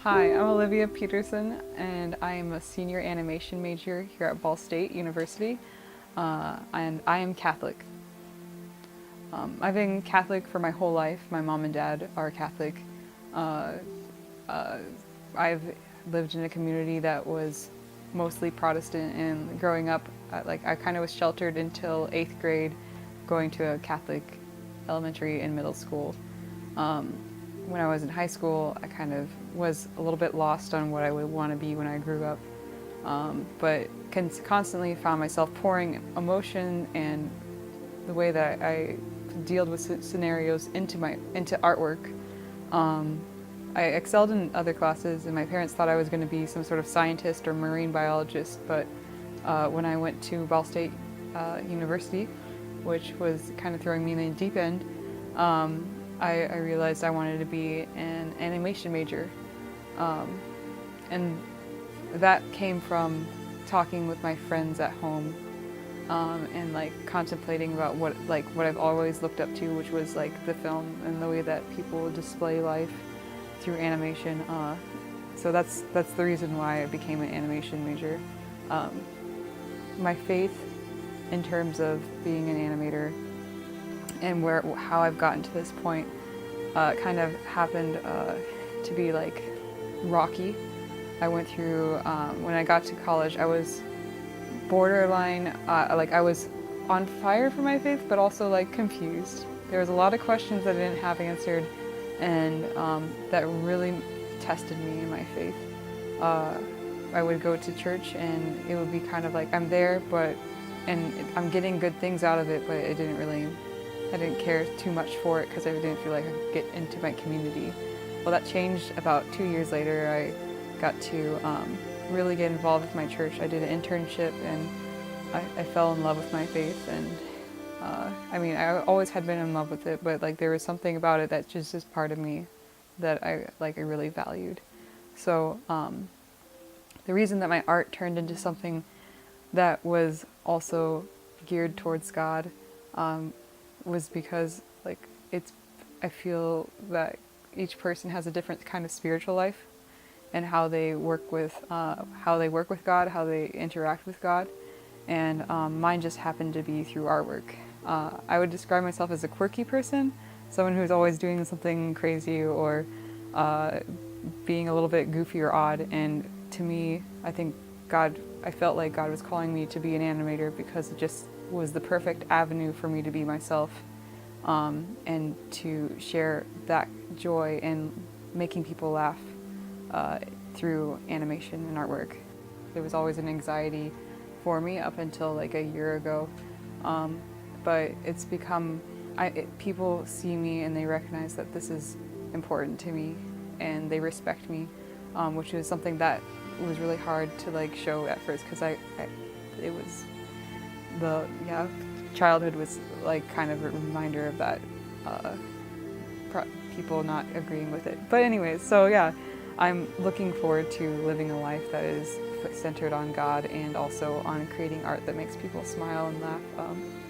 Hi, I'm Olivia Peterson, and I am a senior animation major here at Ball State University, and I am Catholic. I've been Catholic for my whole life. My mom and dad are Catholic. Uh, uh, I've lived in a community that was mostly Protestant, and growing up, I kind of was sheltered until 8th grade, going to a Catholic elementary and middle school. Um, when I was in high school, I kind of was a little bit lost on what I would want to be when I grew up, but constantly found myself pouring emotion and the way that I dealt with scenarios into artwork. Um, I excelled in other classes, and my parents thought I was going to be some sort of scientist or marine biologist. But when I went to Ball State University, which was kind of throwing me in the deep end, I realized I wanted to be an animation major. Um, and that came from talking with my friends at home, and like contemplating about what I've always looked up to, which was like the film and the way that people display life through animation. So that's the reason why I became an animation major. Um, my faith in terms of being an animator and how I've gotten to this point kind of happened to be like rocky. I went through when I got to college, I was borderline, like I was on fire for my faith, but also like confused. There was a lot of questions that I didn't have answered, and that really tested me in my faith. I would go to church, and it would be kind of like I'm there, and I'm getting good things out of it, but I didn't care too much for it because I didn't feel like I could get into my community. Well, that changed about 2 years later. I got to really get involved with my church. I did an internship, and I fell in love with my faith. And I mean, I always had been in love with it, but like there was something about it that just is part of me that I really valued. So the reason that my art turned into something that was also geared towards God was because like I feel that each person has a different kind of spiritual life, and how they work with God, how they interact with God, and mine just happened to be through artwork. I would describe myself as a quirky person, someone who's always doing something crazy or being a little bit goofy or odd. And to me, I felt like God was calling me to be an animator because it just was the perfect avenue for me to be myself, and to share that joy in making people laugh through animation and artwork. There was always an anxiety for me up until like a year ago, but it's become, people see me and they recognize that this is important to me, and they respect me, which is something that was really hard to like show at first because it was childhood was like kind of a reminder of that, people not agreeing with it. But anyways, so yeah, I'm looking forward to living a life that is centered on God and also on creating art that makes people smile and laugh,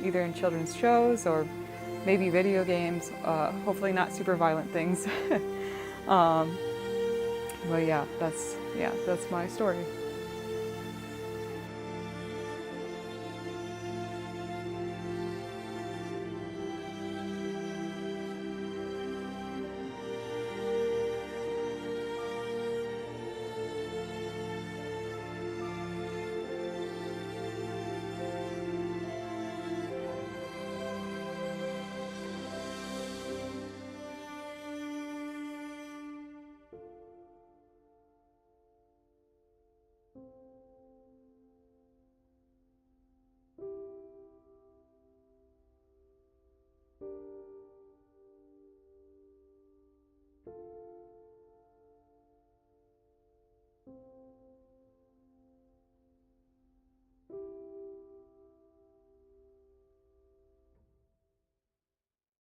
either in children's shows or maybe video games, hopefully not super violent things. But yeah, that's my story.